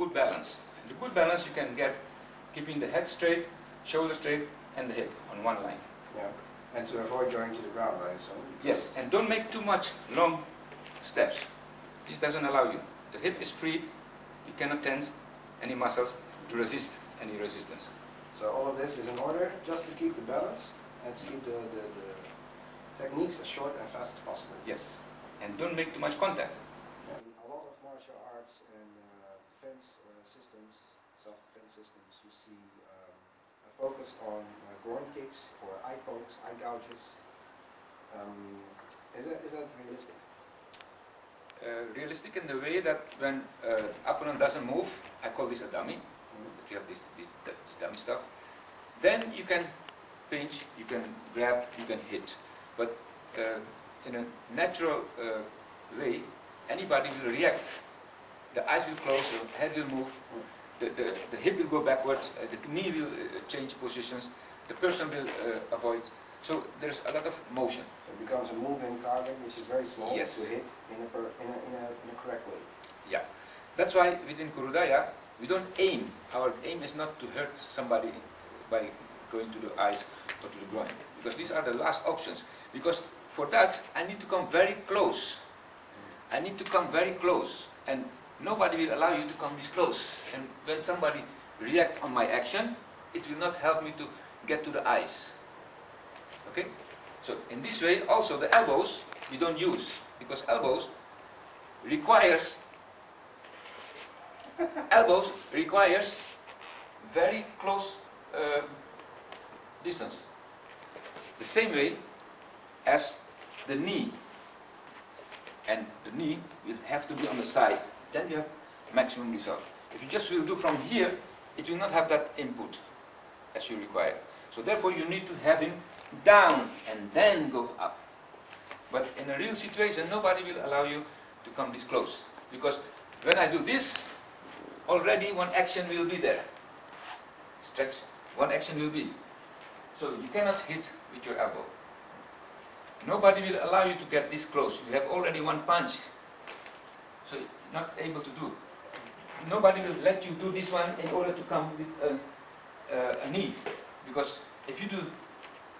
good balance. And the good balance you can get keeping the head straight, shoulder straight, and the hip on one line. Yeah. And to avoid going to the ground, I assume. Yes, and don't make too much long steps. This doesn't allow you. The hip is free. You cannot tense any muscles to resist any resistance. So all of this is in order just to keep the balance and to keep the techniques as short and fast as possible. Yes, and don't make too much contact. Yeah. A lot of martial arts and defense systems, self-defense systems, you see a focus on groin kicks or eye pokes, eye gouges. Is that realistic? Realistic in the way that when opponent doesn't move, I call this a dummy. If you have this dummy stuff, then you can pinch, you can grab, you can hit. But in a natural way, anybody will react. The eyes will close, the head will move, the hip will go backwards, the knee will change positions, the person will avoid. So there's a lot of motion. So it becomes a moving target which is very small yes. to hit in a correct way. Yeah, that's why within Kurodaiya we don't aim. Our aim is not to hurt somebody by going to the eyes or to the groin, because these are the last options. Because for that I need to come very close. I need to come very close, and nobody will allow you to come this close. And when somebody reacts on my action, it will not help me to get to the eyes. Okay? So in this way also the elbows we don't use, because elbows requires very close distance. The same way as the knee. And the knee will have to be on the side. Then you have maximum result. If you just will do from here, it will not have that input as you require. So therefore you need to have him down and then go up. But in a real situation, nobody will allow you to come this close. Because when I do this, already one action will be there. Stretch, one action will be. So you cannot hit with your elbow. Nobody will allow you to get this close. You have already one punch. So you're not able to do. Nobody will let you do this one in order to come with a knee. Because if you do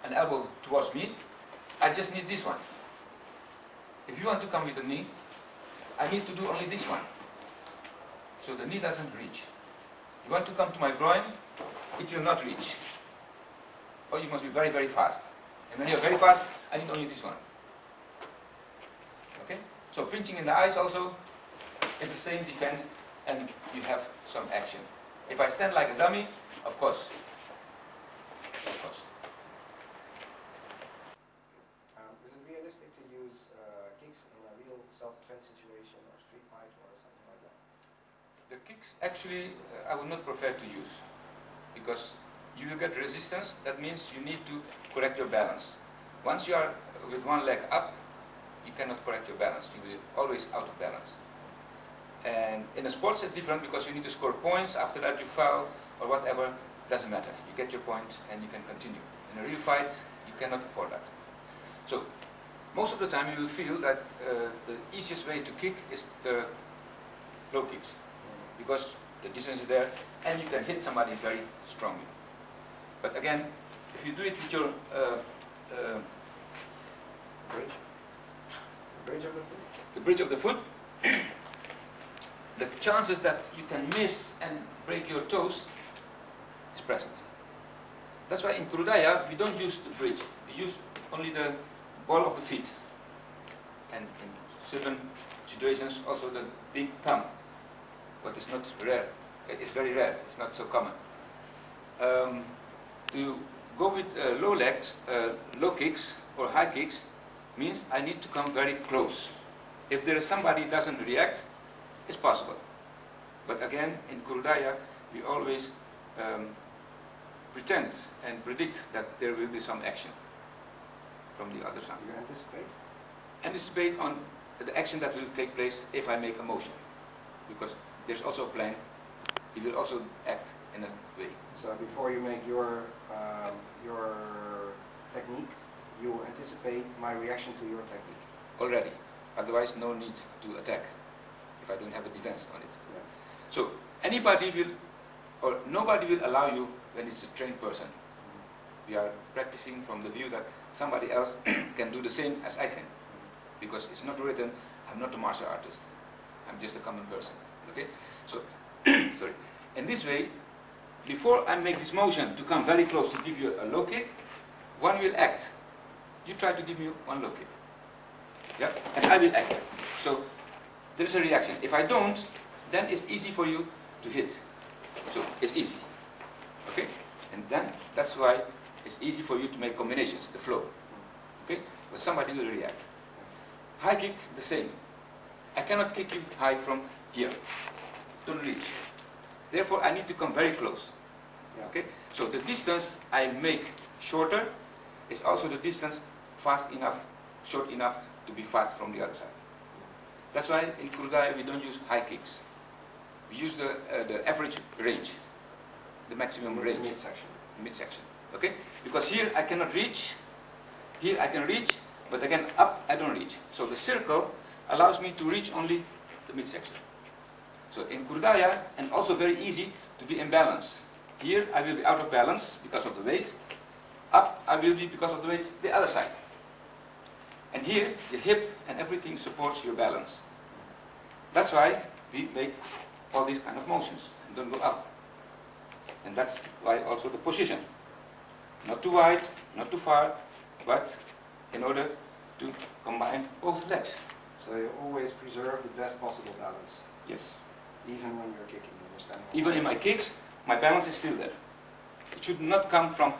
an elbow towards me, I just need this one. If you want to come with a knee, I need to do only this one. So the knee doesn't reach. You want to come to my groin, it will not reach. Or you must be very, very fast. And when you're very fast, I need only this one. Okay? So pinching in the eyes also is the same defense, and you have some action. If I stand like a dummy, of course. Is it realistic to use kicks in a real self-defense situation or street fight or something like that? The kicks actually I would not prefer to use, because you will get resistance. That means you need to correct your balance. Once you are with one leg up, you cannot correct your balance. You will always out of balance. And in a sports it's different, because you need to score points. After that you foul or whatever, doesn't matter. You get your points and you can continue. In a real fight, you cannot afford that. So most of the time you will feel that the easiest way to kick is the low kicks, because the distance is there and you can hit somebody very strongly. But again, if you do it with your bridge of the foot? The bridge of the foot, the chances that you can miss and break your toes is present. That's why in Kurodaiya we don't use the bridge. We use only the ball of the feet. And in certain situations also the big thumb. But it's not rare. It's very rare. It's not so common. To go with low kicks or high kicks means I need to come very close. If there is somebody who doesn't react, it's possible. But again, in Kurodaiya, we always pretend and predict that there will be some action from the other side. You anticipate? Anticipate on the action that will take place if I make a motion. Because there's also a plan. He will also act in a way. So before you make your technique, you anticipate my reaction to your technique. Already. Otherwise, no need to attack if I don't have a defense on it. Yeah. So anybody will, or nobody will allow you when it's a trained person. We are practicing from the view that somebody else can do the same as I can. Because it's not written, I'm not a martial artist. I'm just a common person. Okay? So, sorry. In this way, before I make this motion to come very close to give you a low kick, one will act. You try to give me one low kick. Yeah? And I will act. So, there is a reaction. If I don't, then it's easy for you to hit. So, it's easy. Okay? And then, that's why it's easy for you to make combinations, the flow. Okay? But somebody will react. High kick, the same. I cannot kick you high from here. Don't reach. Therefore, I need to come very close. Okay? So the distance I make shorter is also the distance fast enough, short enough to be fast from the other side. That's why in Kurodaiya we don't use high kicks. We use the average range, the maximum range. Midsection. Midsection. Okay? Because here I cannot reach, here I can reach, but again up I don't reach. So the circle allows me to reach only the midsection. So in Kurodaiya, and also very easy to be in balance. Here I will be out of balance because of the weight. Up I will be because of the weight the other side. And here the hip and everything supports your balance. That's why we make all these kind of motions and don't go up. And that's why also the position. Not too wide, not too far, but in order to combine both legs. So you always preserve the best possible balance. Yes. Even when you're kicking, when you're standing. Even in my kicks, my balance is still there. It should not come from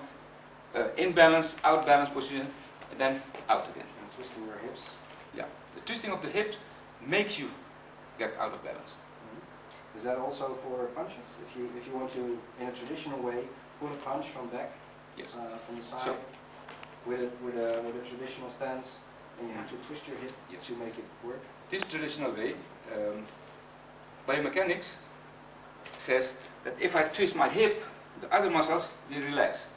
in balance, out balance position, and then out again. And twisting your hips. Yeah. The twisting of the hips makes you get out of balance. Mm-hmm. Is that also for punches? If you want to, in a traditional way, pull a punch from back, yes, from the side, so, with a traditional stance, and you have to twist your hip, yes, to make it work. This traditional way, biomechanics says that if I twist my hip, the other muscles will relax.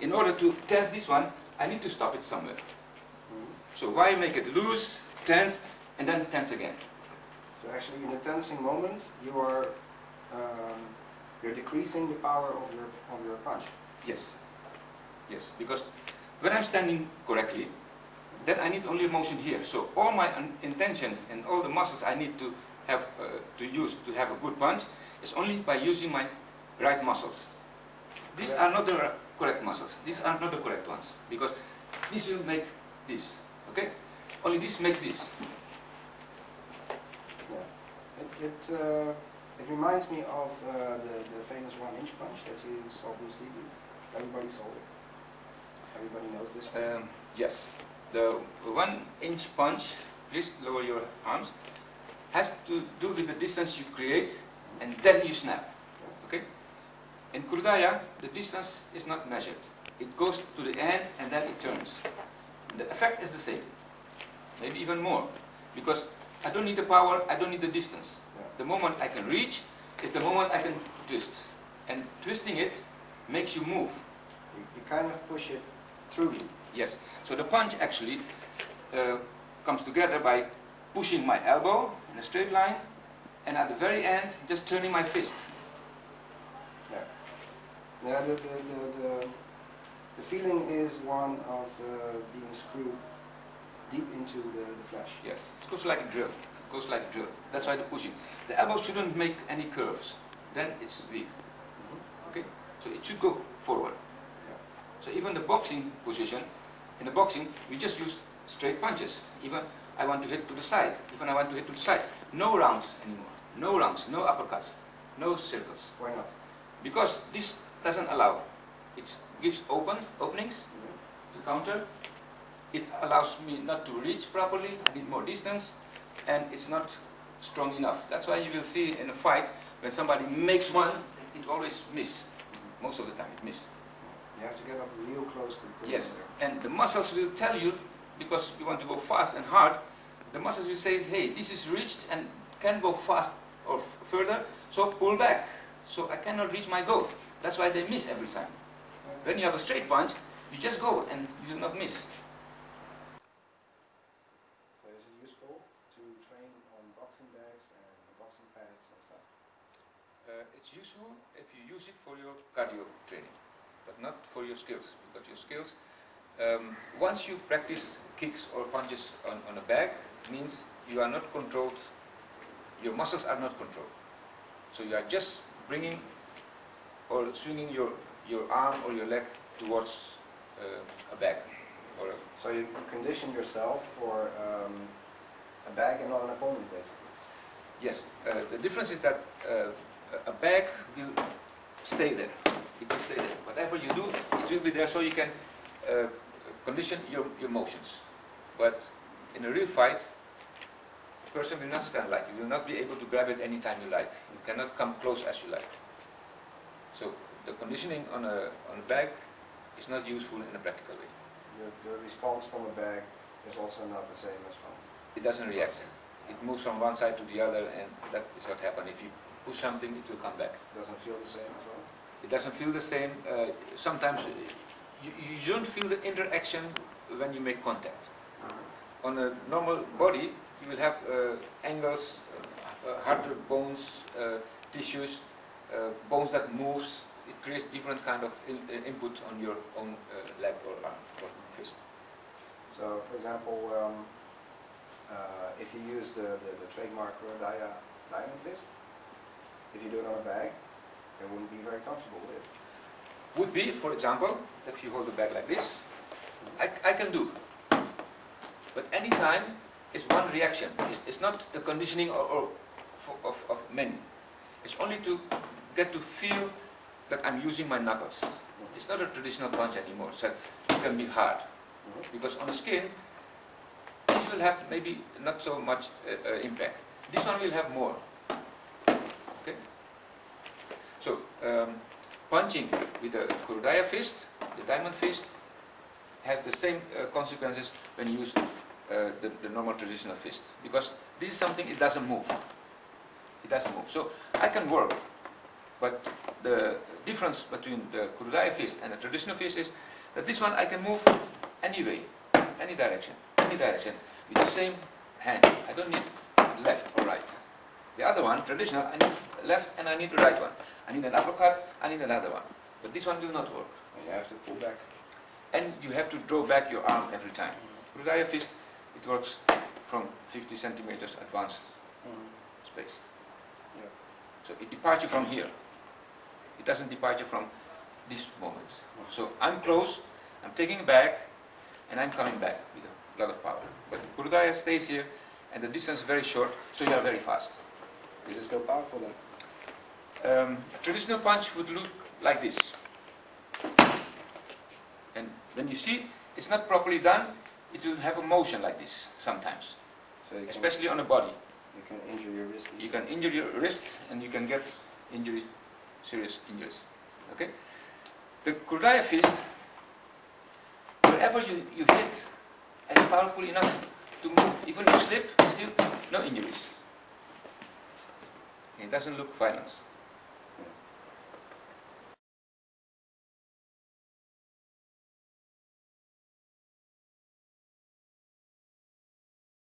In order to tense this one, I need to stop it somewhere. Mm-hmm. So why make it loose, tense, and then tense again? So actually, in the tensing moment, you are you're decreasing the power of your punch. Yes, yes. Because when I'm standing correctly, then I need only a motion here. So all my intention and all the muscles I need to have to use to have a good punch is only by using my right muscles. These are not the correct muscles. These are not the correct ones, because this will make this. Okay? Only this makes this. Yeah. It reminds me of the famous 1-inch punch that you saw Bruce Lee do. Everybody saw it. Everybody knows this one. Yes. The 1-inch punch, please lower your arms, has to do with the distance you create and then you snap. Okay? In Kurodaiya, the distance is not measured. It goes to the end and then it turns. The effect is the same. Maybe even more. Because I don't need the power, I don't need the distance. The moment I can reach is the moment I can twist. And twisting it makes you move. You kind of push it through you. Yes. So the punch actually comes together by pushing my elbow in a straight line, and at the very end, just turning my fist. Yeah. Yeah. The feeling is one of being screwed deep into the flesh. Yes. It goes like a drill. It goes like a drill. That's why the pushing. The elbow shouldn't make any curves. Then it's weak. Mm-hmm. Okay. So it should go forward. Yeah. So even the boxing position. In the boxing, we just use straight punches. Even I want to hit to the side. Even I want to hit to the side. No rounds anymore. No rounds, no uppercuts, no circles. Why not? Because this doesn't allow. It gives openings to counter. It allows me not to reach properly. I need more distance. And it's not strong enough. That's why you will see in a fight, when somebody makes one, it always misses. Most of the time it misses. You have to get up real close to the yes, and the muscles will tell you, because you want to go fast and hard, the muscles will say, hey, this is reached and can go fast or further, so pull back. So I cannot reach my goal. That's why they miss every time. When you have a straight punch, you just go and you will not miss. So is it useful to train on boxing bags and boxing pads and stuff? It's useful if you use it for your cardio training, but not for your skills, because your skills, once you practice kicks or punches on a bag, means you are not controlled, your muscles are not controlled. So you are just bringing or swinging your arm or your leg towards a bag. So you condition yourself for a bag and not an opponent, basically. Yes, the difference is that a bag will stay there. It will stay there. Whatever you do, it will be there, so you can condition your motions. But in a real fight, the person will not stand like you. You will not be able to grab it anytime you like. You cannot come close as you like. So the conditioning on a bag is not useful in a practical way. The response from a bag is also not the same as from... It doesn't react. It moves from one side to the other, and that is what happens. If you push something, it will come back. Doesn't feel the same as well? It doesn't feel the same. Sometimes you don't feel the interaction when you make contact. On a normal body, you will have angles, harder bones, tissues, bones that moves. It creates different kind of input on your own leg or arm or fist. So, for example, if you use the trademark Kurodaiya Diamond Fist, if you do it on a bag, it wouldn't be very comfortable with it. Would be, for example, if you hold the bag like this, I can do. But any time is one reaction. It's not the conditioning of many. It's only to get to feel that I'm using my knuckles. It's not a traditional punch anymore, so it can be hard. Because on the skin, this will have maybe not so much impact. This one will have more. Okay? So, punching with the Kurodaiya fist, the diamond fist, has the same consequences when you use the normal traditional fist. Because this is something, it doesn't move. It doesn't move. So, I can work. But the difference between the Kurodaiya fist and the traditional fist is that this one I can move any way, any direction, with the same hand. I don't need left or right. The other one, traditional, I need left and I need the right one. I need an uppercut, I need another one. But this one will not work. You have to pull back. And you have to draw back your arm every time. Kurodaiya fist, it works from 50 centimeters advanced space. Yeah. So it departs you from here. It doesn't depart you from this moment. So I'm close, I'm taking back, and I'm coming back with a lot of power. But Kurodaiya stays here, and the distance is very short, so you are very fast. Is it still powerful then? A traditional punch would look like this. And when you see it's not properly done, it will have a motion like this sometimes, So you especially on the body. You can injure your wrist. You can injure your wrist, and you can get injuries, serious injuries. Okay? The Kurodaiya fist, wherever you hit, and it's powerful enough to move, even if you slip, still no injuries. It doesn't look violence.